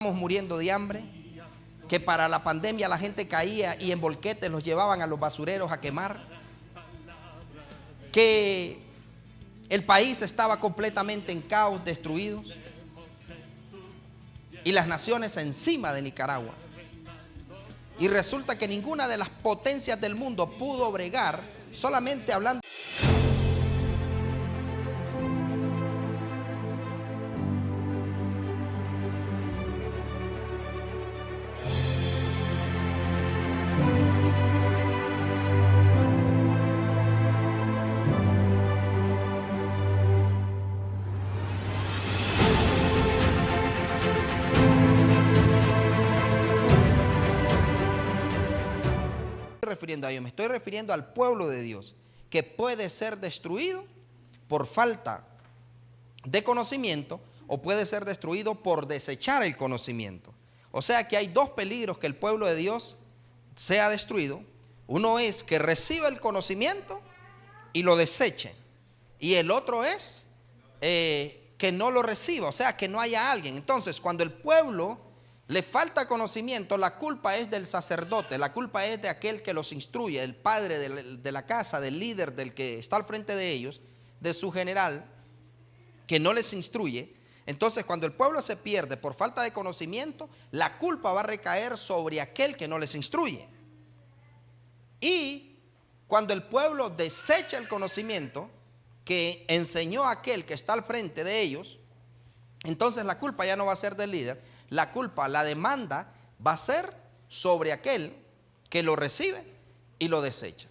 muriendo de hambre, que para la pandemia la gente caía y en volquetes los llevaban a los basureros a quemar, que el país estaba completamente en caos, destruidos, y las naciones encima de Nicaragua. Y resulta que ninguna de las potencias del mundo pudo bregar, solamente hablando. Refiriendo a ello, me estoy refiriendo al pueblo de Dios, que puede ser destruido por falta de conocimiento o puede ser destruido por desechar el conocimiento. O sea que hay dos peligros que el pueblo de Dios sea destruido. Uno es que reciba el conocimiento y lo deseche, y el otro es que no lo reciba, o sea que no haya alguien. Entonces, cuando el pueblo le falta conocimiento, la culpa es del sacerdote, la culpa es de aquel que los instruye, el padre de la casa, del líder, del que está al frente de ellos, de su general, que no les instruye. Entonces, cuando el pueblo se pierde por falta de conocimiento, la culpa va a recaer sobre aquel que no les instruye. Y cuando el pueblo desecha el conocimiento que enseñó aquel que está al frente de ellos, entonces la culpa ya no va a ser del líder. La culpa, la demanda va a ser sobre aquel que lo recibe y lo desecha.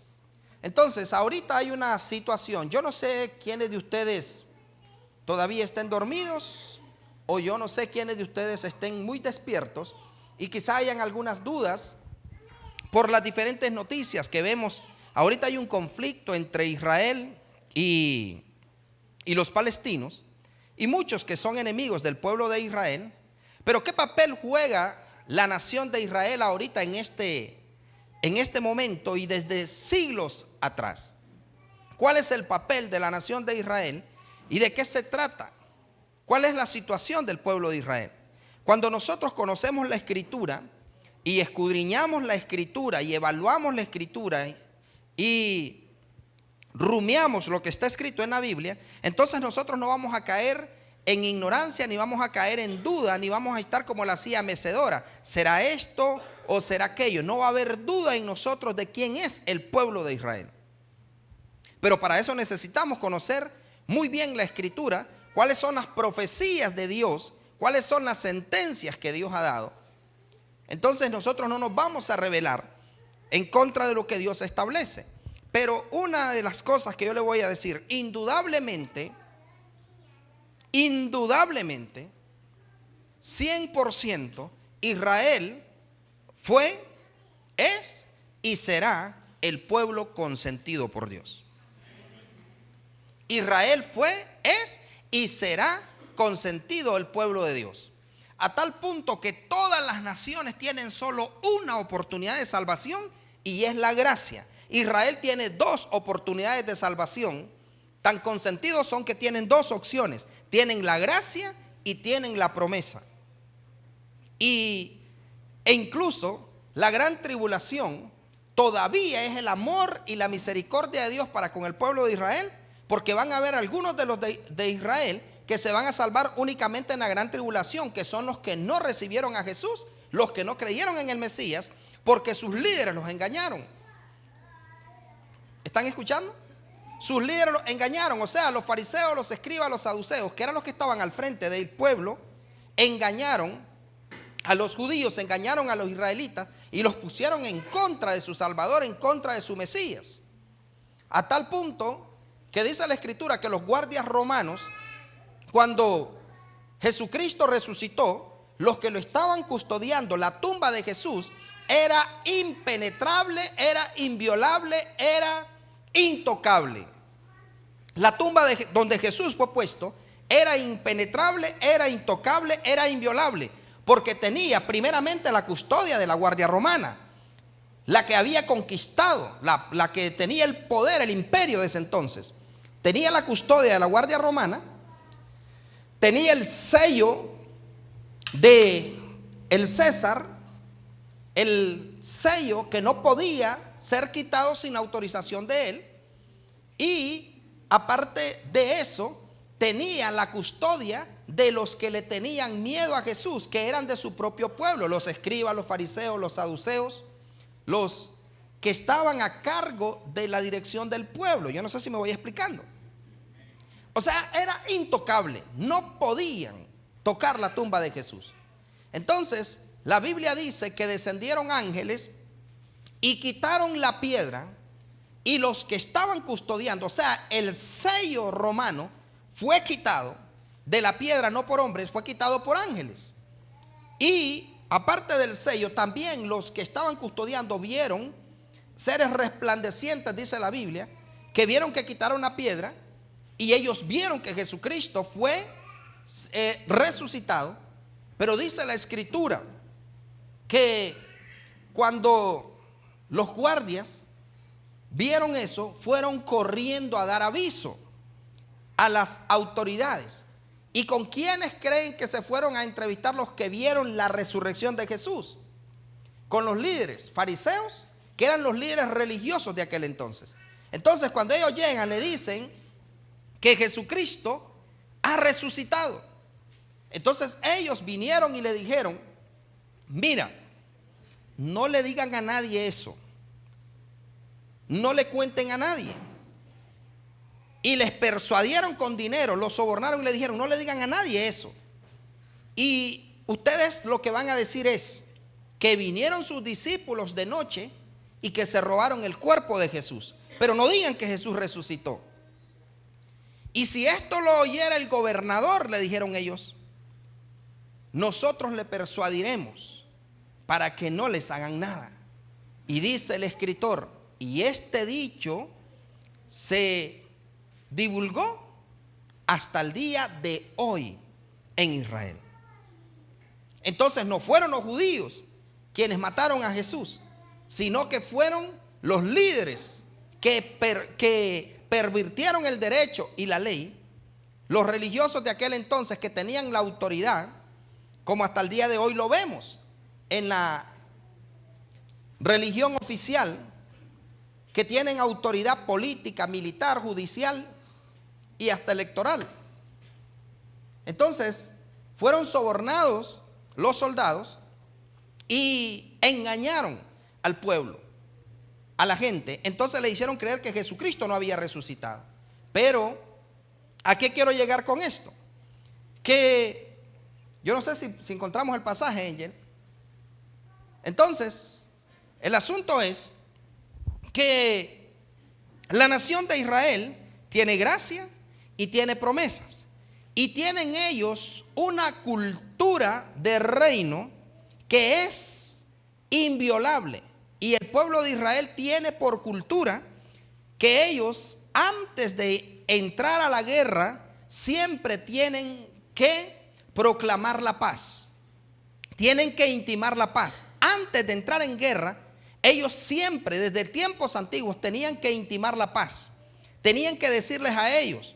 Entonces, ahorita hay una situación. Yo no sé quiénes de ustedes todavía estén dormidos, o yo no sé quiénes de ustedes estén muy despiertos y quizá hayan algunas dudas por las diferentes noticias que vemos. Ahorita hay un conflicto entre Israel y los palestinos, y muchos que son enemigos del pueblo de Israel. Pero ¿qué papel juega la nación de Israel ahorita en este momento y desde siglos atrás? ¿Cuál es el papel de la nación de Israel y de qué se trata? ¿Cuál es la situación del pueblo de Israel? Cuando nosotros conocemos la Escritura y escudriñamos la Escritura y evaluamos la Escritura y rumiamos lo que está escrito en la Biblia, entonces nosotros no vamos a caer en ignorancia, ni vamos a caer en duda, ni vamos a estar como la silla mecedora. ¿Será esto o será aquello? No va a haber duda en nosotros de quién es el pueblo de Israel. Pero para eso necesitamos conocer muy bien la Escritura, cuáles son las profecías de Dios, cuáles son las sentencias que Dios ha dado. Entonces nosotros no nos vamos a rebelar en contra de lo que Dios establece. Pero una de las cosas que yo le voy a decir, indudablemente, 100%, Israel fue, es y será el pueblo consentido por Dios. Israel fue, es y será consentido el pueblo de Dios. A tal punto que todas las naciones tienen solo una oportunidad de salvación, y es la gracia. Israel tiene dos oportunidades de salvación. Tan consentidos son que tienen dos opciones. Tienen la gracia y tienen la promesa. E incluso la gran tribulación todavía es el amor y la misericordia de Dios para con el pueblo de Israel, porque van a haber algunos de los de Israel que se van a salvar únicamente en la gran tribulación, que son los que no recibieron a Jesús, los que no creyeron en el Mesías, porque sus líderes los engañaron. ¿Están escuchando? Sus líderes los engañaron, o sea, los fariseos, los escribas, los saduceos, que eran los que estaban al frente del pueblo, engañaron a los judíos, engañaron a los israelitas y los pusieron en contra de su Salvador, en contra de su Mesías. A tal punto que dice la Escritura que los guardias romanos, cuando Jesucristo resucitó, los que lo estaban custodiando, la tumba de Jesús, era impenetrable, era inviolable, era intocable. La tumba donde Jesús fue puesto era impenetrable, era intocable, era inviolable, porque tenía primeramente la custodia de la guardia romana, la que había conquistado, la que tenía el poder, el imperio de ese entonces. Tenía la custodia de la guardia romana, tenía el sello de el César el sello que no podía ser quitado sin autorización de él, y aparte de eso tenía la custodia de los que le tenían miedo a Jesús, que eran de su propio pueblo, los escribas, los fariseos, los saduceos, los que estaban a cargo de la dirección del pueblo. Yo no sé si me voy explicando. O sea, era intocable, no podían tocar la tumba de Jesús. Entonces, la Biblia dice que descendieron ángeles y quitaron la piedra, y los que estaban custodiando, o sea, el sello romano fue quitado de la piedra, no por hombres, fue quitado por ángeles. Y aparte del sello, también los que estaban custodiando vieron seres resplandecientes, dice la Biblia, que vieron que quitaron la piedra, y ellos vieron que Jesucristo fue resucitado. Pero dice la Escritura que cuando los guardias vieron eso, fueron corriendo a dar aviso a las autoridades. ¿Y con quiénes creen que se fueron a entrevistar los que vieron la resurrección de Jesús? Con los líderes fariseos, que eran los líderes religiosos de aquel entonces. Entonces, cuando ellos llegan, le dicen que Jesucristo ha resucitado. Entonces ellos vinieron y le dijeron: mira, no le digan a nadie eso, no le cuenten a nadie. Y les persuadieron con dinero, los sobornaron y le dijeron: no le digan a nadie eso. Y ustedes lo que van a decir es que vinieron sus discípulos de noche y que se robaron el cuerpo de Jesús, pero no digan que Jesús resucitó. Y si esto lo oyera el gobernador, le dijeron ellos, nosotros le persuadiremos para que no les hagan nada. Y dice el escritor: y este dicho se divulgó hasta el día de hoy en Israel. Entonces no fueron los judíos quienes mataron a Jesús, sino que fueron los líderes que pervirtieron el derecho y la ley, los religiosos de aquel entonces que tenían la autoridad, como hasta el día de hoy lo vemos en la religión oficial, que tienen autoridad política, militar, judicial y hasta electoral. Entonces fueron sobornados los soldados y engañaron al pueblo, a la gente. Entonces le hicieron creer que Jesucristo no había resucitado. Pero ¿a qué quiero llegar con esto? Que yo no sé si encontramos el pasaje, Angel. Entonces el asunto es que la nación de Israel tiene gracia y tiene promesas, y tienen ellos una cultura de reino que es inviolable. Y el pueblo de Israel tiene por cultura que ellos, antes de entrar a la guerra, siempre tienen que proclamar la paz, tienen que intimar la paz. Antes de entrar en guerra, ellos siempre, desde tiempos antiguos, tenían que intimar la paz. Tenían que decirles a ellos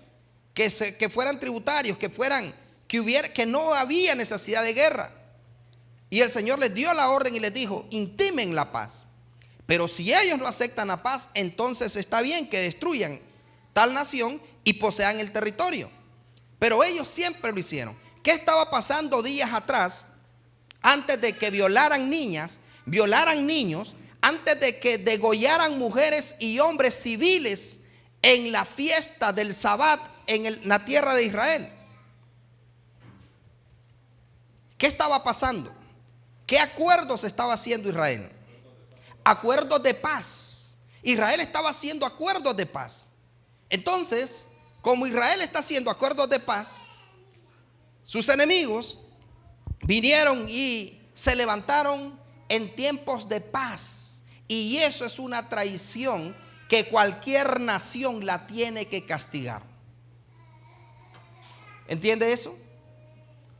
que fueran tributarios, que no había necesidad de guerra. Y el Señor les dio la orden y les dijo: intimen la paz. Pero si ellos no aceptan la paz, entonces está bien que destruyan tal nación y posean el territorio. Pero ellos siempre lo hicieron. ¿Qué estaba pasando días atrás? Antes de que violaran niñas, violaran niños, antes de que degollaran mujeres y hombres civiles en la fiesta del Sabbat en la tierra de Israel. ¿Qué estaba pasando? ¿Qué acuerdos estaba haciendo Israel? Acuerdos de paz. Israel estaba haciendo acuerdos de paz. Entonces, como Israel está haciendo acuerdos de paz, sus enemigos vinieron y se levantaron en tiempos de paz. Y eso es una traición que cualquier nación la tiene que castigar. ¿Entiende eso?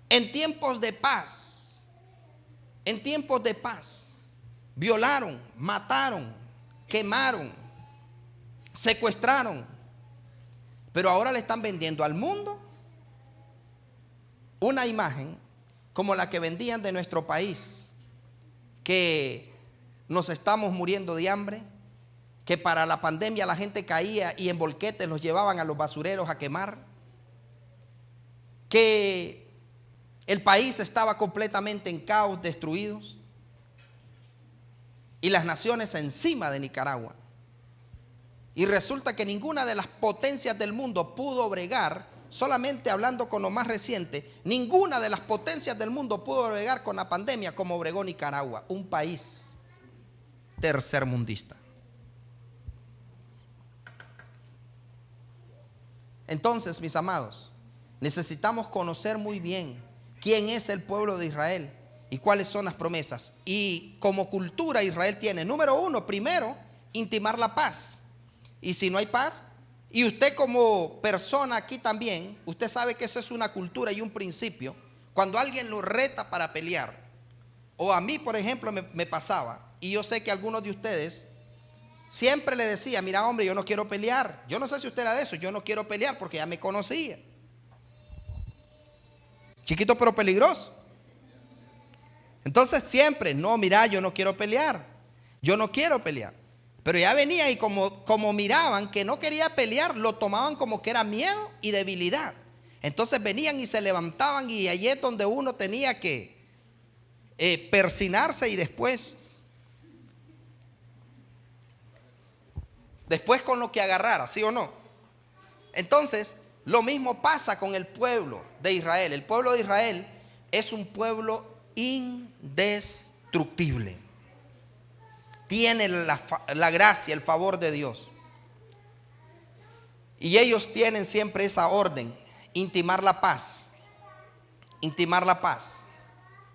En tiempos de paz, violaron, mataron, quemaron, secuestraron. Pero ahora le están vendiendo al mundo una imagen como la que vendían de nuestro país, que nos estamos muriendo de hambre, que para la pandemia la gente caía y en volquetes los llevaban a los basureros a quemar, que el país estaba completamente en caos, destruidos, y las naciones encima de Nicaragua. Y resulta que ninguna de las potencias del mundo pudo bregar, solamente hablando con lo más reciente, ninguna de las potencias del mundo pudo bregar con la pandemia como bregó Nicaragua, un país tercermundista. Entonces, mis amados, necesitamos conocer muy bien quién es el pueblo de Israel y cuáles son las promesas. Y como cultura Israel tiene, número uno, primero, intimar la paz. Y si no hay paz, y usted como persona aquí también, usted sabe que eso es una cultura y un principio. Cuando alguien lo reta para pelear, o a mí por ejemplo me pasaba, y yo sé que algunos de ustedes siempre le decía, mira hombre, yo no quiero pelear. Yo no sé si usted era de eso, yo no quiero pelear porque ya me conocía. Chiquito pero peligroso. Entonces siempre, no, mira, yo no quiero pelear. Yo no quiero pelear. Pero ya venía y como miraban que no quería pelear, lo tomaban como que era miedo y debilidad. Entonces venían y se levantaban y allí es donde uno tenía que persinarse y después con lo que agarrara, ¿sí o no? Entonces, lo mismo pasa con el pueblo de Israel. El pueblo de Israel es un pueblo indestructible. Tiene la gracia, el favor de Dios. Y ellos tienen siempre esa orden, intimar la paz. Intimar la paz.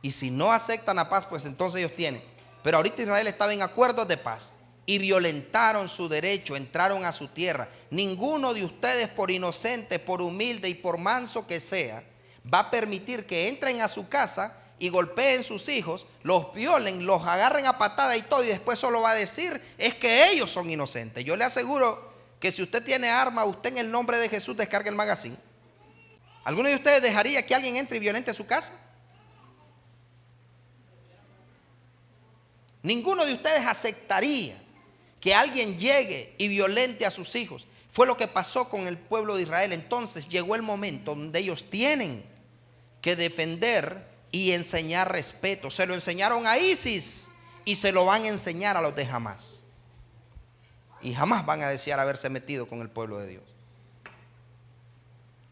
Y si no aceptan la paz, pues entonces ellos tienen. Pero ahorita Israel estaba en acuerdos de paz. Y violentaron su derecho, entraron a su tierra. Ninguno de ustedes, por inocente, por humilde y por manso que sea, va a permitir que entren a su casa y golpeen sus hijos, los violen, los agarren a patada y todo, y después solo va a decir es que ellos son inocentes. Yo le aseguro que si usted tiene arma, usted en el nombre de Jesús descargue el magazine. ¿Alguno de ustedes dejaría que alguien entre y violente a su casa? Ninguno de ustedes aceptaría que alguien llegue y violente a sus hijos. Fue lo que pasó con el pueblo de Israel. Entonces llegó el momento donde ellos tienen que defender y enseñar respeto. Se lo enseñaron a ISIS y se lo van a enseñar a los de Hamás. Y jamás van a desear haberse metido con el pueblo de Dios.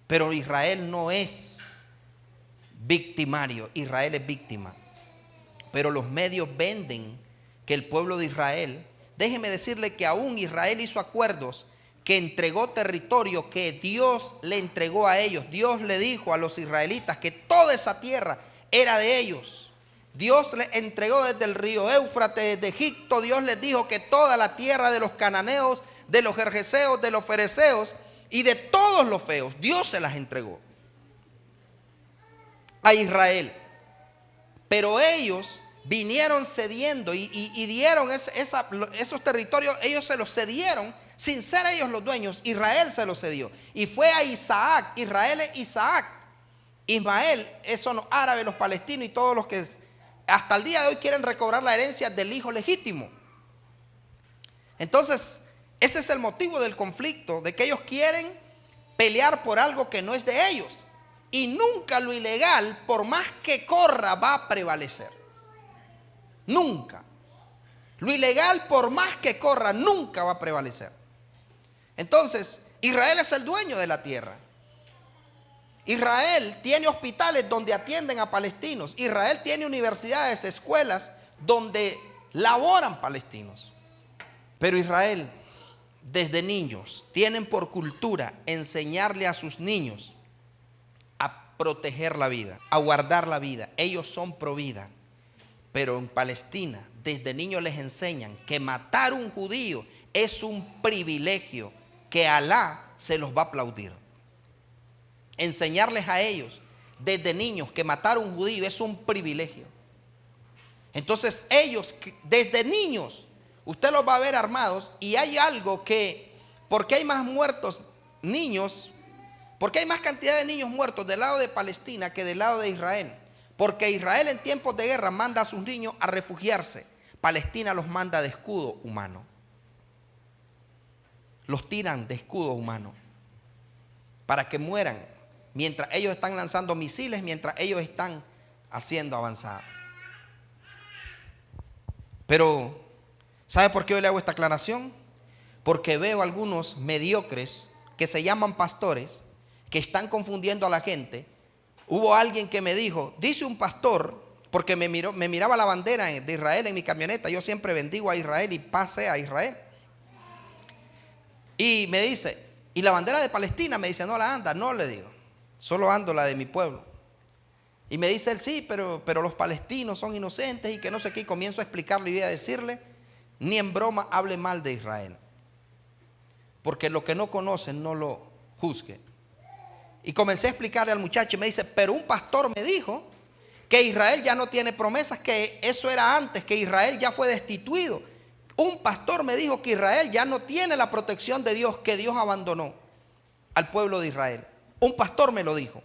Pero Israel no es victimario, Israel es víctima. Pero los medios venden que el pueblo de Israel, déjeme decirle que aún Israel hizo acuerdos, que entregó territorio que Dios le entregó a ellos. Dios le dijo a los israelitas que toda esa tierra era de ellos. Dios les entregó desde el río Éufrates, desde Egipto. Dios les dijo que toda la tierra de los cananeos, de los gergeseos, de los fereceos y de todos los feos, Dios se las entregó a Israel. Pero ellos vinieron cediendo y dieron esos territorios, ellos se los cedieron sin ser ellos los dueños. Israel se los cedió y fue a Isaac. Israel es Isaac. Ismael, esos son los árabes, los palestinos y todos los que hasta el día de hoy quieren recobrar la herencia del hijo legítimo. Entonces, ese es el motivo del conflicto, de que ellos quieren pelear por algo que no es de ellos. Y nunca lo ilegal, por más que corra, va a prevalecer. Nunca. Lo ilegal, por más que corra, nunca va a prevalecer. Entonces, Israel es el dueño de la tierra. Israel tiene hospitales donde atienden a palestinos. Israel tiene universidades, escuelas donde laboran palestinos. Pero Israel, desde niños, tienen por cultura enseñarle a sus niños a proteger la vida, a guardar la vida. Ellos son pro vida. Pero en Palestina, desde niños les enseñan que matar un judío es un privilegio que Alá se los va a aplaudir. Enseñarles a ellos desde niños que matar a un judío es un privilegio. Entonces ellos desde niños, usted los va a ver armados. Y hay algo que, ¿por qué hay más muertos niños? ¿Por qué hay más cantidad de niños muertos del lado de Palestina que del lado de Israel? Porque Israel en tiempos de guerra manda a sus niños a refugiarse. Palestina los manda de escudo humano. Los tiran de escudo humano para que mueran mientras ellos están lanzando misiles, mientras ellos están haciendo avanzar. Pero, ¿sabe por qué yo le hago esta aclaración? Porque veo algunos mediocres que se llaman pastores, que están confundiendo a la gente. Hubo alguien que me dijo, dice un pastor, porque me miraba la bandera de Israel en mi camioneta. Yo siempre bendigo a Israel y paz sea a Israel. Y me dice, ¿y la bandera de Palestina? Me dice, no la anda. No, le digo, solo ando la de mi pueblo. Y me dice él, sí, pero los palestinos son inocentes y que no sé qué. Y comienzo a explicarle y voy a decirle, ni en broma hable mal de Israel, porque lo que no conocen no lo juzguen. Y comencé a explicarle al muchacho y me dice, pero un pastor me dijo que Israel ya no tiene promesas, que eso era antes, que Israel ya fue destituido. Un pastor me dijo que Israel ya no tiene la protección de Dios, que Dios abandonó al pueblo de Israel. Un pastor me lo dijo.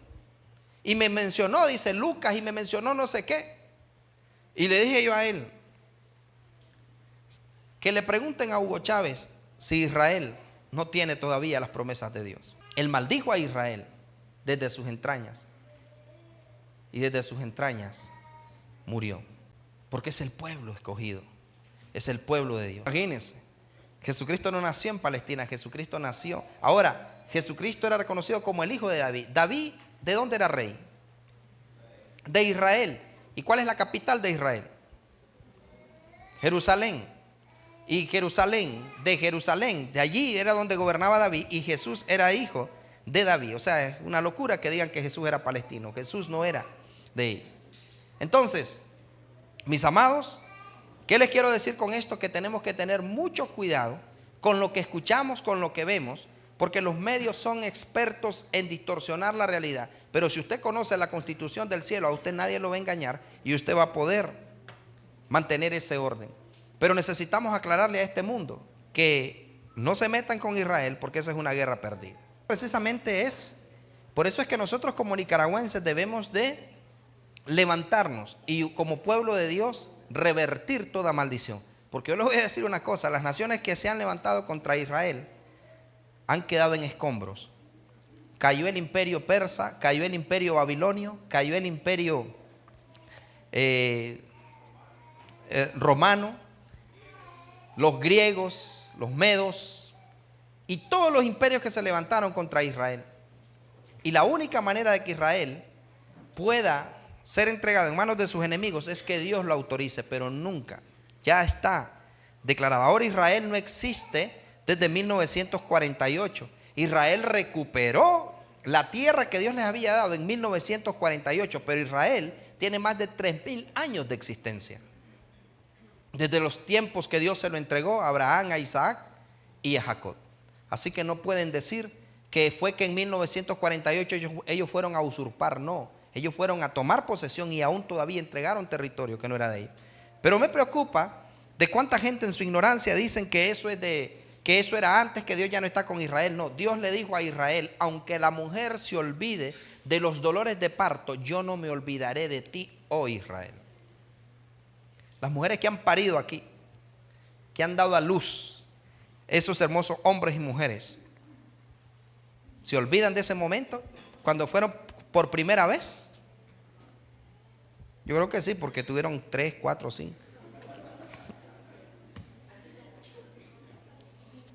Y me mencionó, dice Lucas, y me mencionó no sé qué. Y le dije yo a él, que le pregunten a Hugo Chávez si Israel no tiene todavía las promesas de Dios. Él maldijo a Israel desde sus entrañas. Y desde sus entrañas murió. Porque es el pueblo escogido. Es el pueblo de Dios. Imagínense, Jesucristo no nació en Palestina, Jesucristo nació. Ahora, Jesucristo era reconocido como el hijo de David. David, ¿de dónde era rey? De Israel. ¿Y cuál es la capital de Israel? Jerusalén. Y Jerusalén, de allí era donde gobernaba David, y Jesús era hijo de David. O sea, es una locura que digan que Jesús era palestino. Jesús no era de ahí. Entonces, mis amados, ¿qué les quiero decir con esto? Que tenemos que tener mucho cuidado con lo que escuchamos, con lo que vemos, porque los medios son expertos en distorsionar la realidad. Pero si usted conoce la constitución del cielo, a usted nadie lo va a engañar y usted va a poder mantener ese orden. Pero necesitamos aclararle a este mundo que no se metan con Israel, porque esa es una guerra perdida. Precisamente por eso es que nosotros como nicaragüenses debemos de levantarnos y como pueblo de Dios revertir toda maldición. Porque yo les voy a decir una cosa, las naciones que se han levantado contra Israel han quedado en escombros. Cayó el imperio persa, cayó el imperio babilonio, cayó el imperio romano, los griegos, los medos y todos los imperios que se levantaron contra Israel. Y la única manera de que Israel pueda ser entregado en manos de sus enemigos es que Dios lo autorice, pero nunca. Ya está declarado. Ahora Israel no existe desde 1948. Israel recuperó la tierra que Dios les había dado en 1948, pero Israel tiene más de 3000 años de existencia. Desde los tiempos que Dios se lo entregó a Abraham, a Isaac y a Jacob. Así que no pueden decir que fue que en 1948 ellos fueron a usurpar, no. Ellos fueron a tomar posesión y aún todavía entregaron territorio que no era de ellos. Pero me preocupa de cuánta gente en su ignorancia dicen que eso era antes, que Dios ya no está con Israel. No, Dios le dijo a Israel, aunque la mujer se olvide de los dolores de parto, yo no me olvidaré de ti, oh Israel. Las mujeres que han parido aquí, que han dado a luz, esos hermosos hombres y mujeres, ¿se olvidan de ese momento cuando fueron por primera vez? Yo creo que sí, porque tuvieron 3, 4, 5.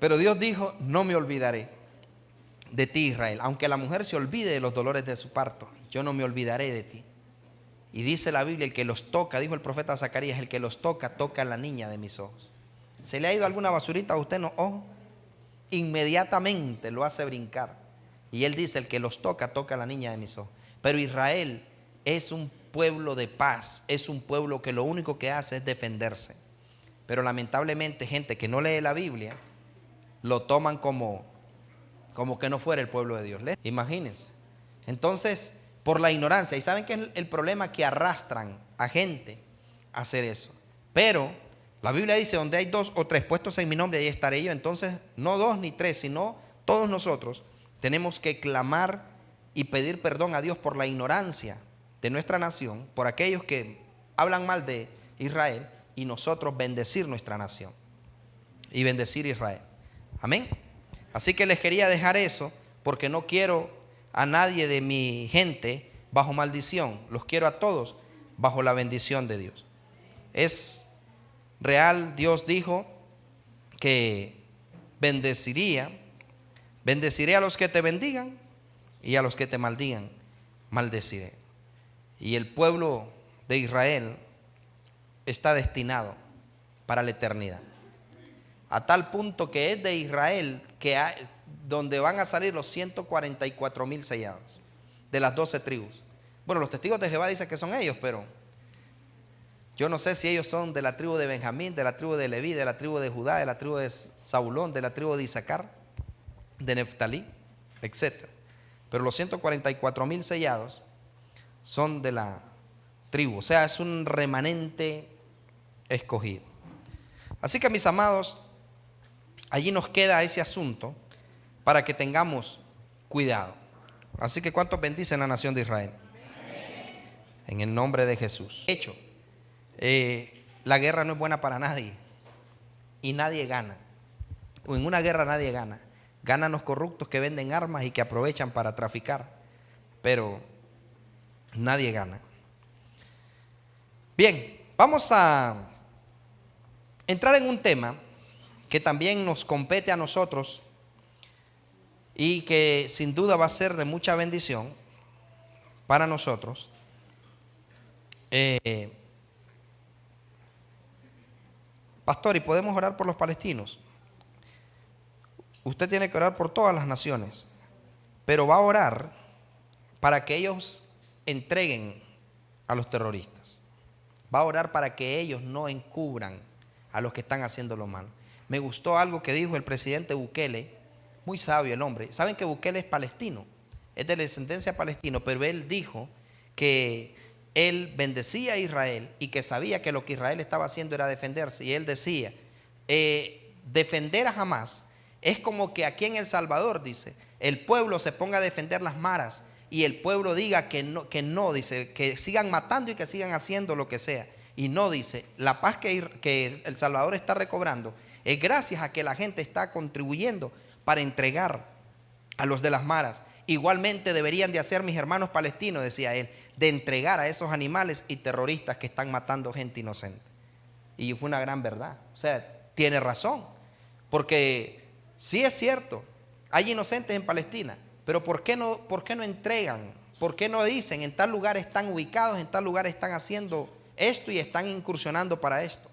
Pero Dios dijo, no me olvidaré de ti, Israel. Aunque la mujer se olvide de los dolores de su parto, yo no me olvidaré de ti. Y dice la Biblia, el que los toca, dijo el profeta Zacarías, el que los toca, toca a la niña de mis ojos. ¿Se le ha ido alguna basurita a usted en los ojos? Inmediatamente lo hace brincar. Y él dice, el que los toca, toca a la niña de mis ojos. Pero Israel es un pueblo de paz, es un pueblo que lo único que hace es defenderse. Pero lamentablemente gente que no lee la Biblia lo toman como que no fuera el pueblo de Dios. Imagínense. Entonces, por la ignorancia. ¿Y saben qué es el problema? Que arrastran a gente a hacer eso. Pero la Biblia dice, donde hay 2 o 3 puestos en mi nombre, ahí estaré yo. Entonces, no 2 ni 3, sino todos nosotros tenemos que clamar y pedir perdón a Dios por la ignorancia de nuestra nación por aquellos que hablan mal de Israel y nosotros bendecir nuestra nación y bendecir Israel. Amén. Así que les quería dejar eso porque no quiero a nadie de mi gente bajo maldición. Los quiero a todos bajo la bendición de Dios. Es real, Dios dijo que bendeciré a los que te bendigan y a los que te maldigan, maldeciré. Y el pueblo de Israel está destinado para la eternidad. A tal punto que es de Israel donde van a salir los 144,000 sellados de las 12 tribus. Bueno, los testigos de Jehová dicen que son ellos, pero yo no sé si ellos son de la tribu de Benjamín, de la tribu de Leví, de la tribu de Judá, de la tribu de Zabulón, de la tribu de Isaacar, de Neftalí, etc. Pero los 144,000 sellados son de la tribu, o sea, es un remanente escogido. Así que, mis amados, allí nos queda ese asunto para que tengamos cuidado. Así que, ¿cuántos bendicen la nación de Israel? En el nombre de Jesús. De hecho, la guerra no es buena para nadie y nadie gana. O en una guerra nadie gana. Ganan los corruptos que venden armas y que aprovechan para traficar, pero nadie gana. Bien, vamos a entrar en un tema que también nos compete a nosotros y que sin duda va a ser de mucha bendición para nosotros. Pastor, ¿y podemos orar por los palestinos? Usted tiene que orar por todas las naciones, pero va a orar para que ellos entreguen a los terroristas. Va a orar para que ellos no encubran a los que están haciendo lo malo. Me gustó algo que dijo el presidente Bukele, muy sabio el hombre. Saben que Bukele es palestino, es de descendencia palestina, pero él dijo que él bendecía a Israel y que sabía que lo que Israel estaba haciendo era defenderse. Y él decía, defender a Hamás es como que aquí en El Salvador, dice, el pueblo se ponga a defender las maras y el pueblo diga que no, dice, que sigan matando y que sigan haciendo lo que sea. Y no, dice, la paz que El Salvador está recobrando es gracias a que la gente está contribuyendo para entregar a los de las maras. Igualmente deberían de hacer mis hermanos palestinos, decía él, de entregar a esos animales y terroristas que están matando gente inocente. Y fue una gran verdad. O sea, tiene razón, porque sí es cierto, hay inocentes en Palestina, pero ¿por qué no entregan? ¿Por qué no dicen en tal lugar están ubicados, en tal lugar están haciendo esto y están incursionando para esto?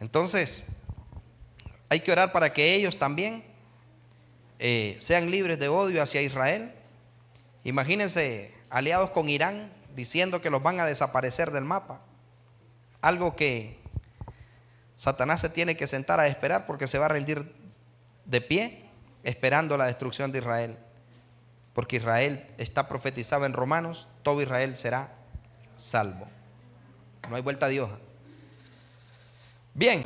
Entonces, hay que orar para que ellos también sean libres de odio hacia Israel. Imagínense aliados con Irán diciendo que los van a desaparecer del mapa. Algo que Satanás se tiene que sentar a esperar porque se va a rendir de pie esperando la destrucción de Israel. Porque Israel está profetizado en Romanos, todo Israel será salvo. No hay vuelta de hoja. Bien.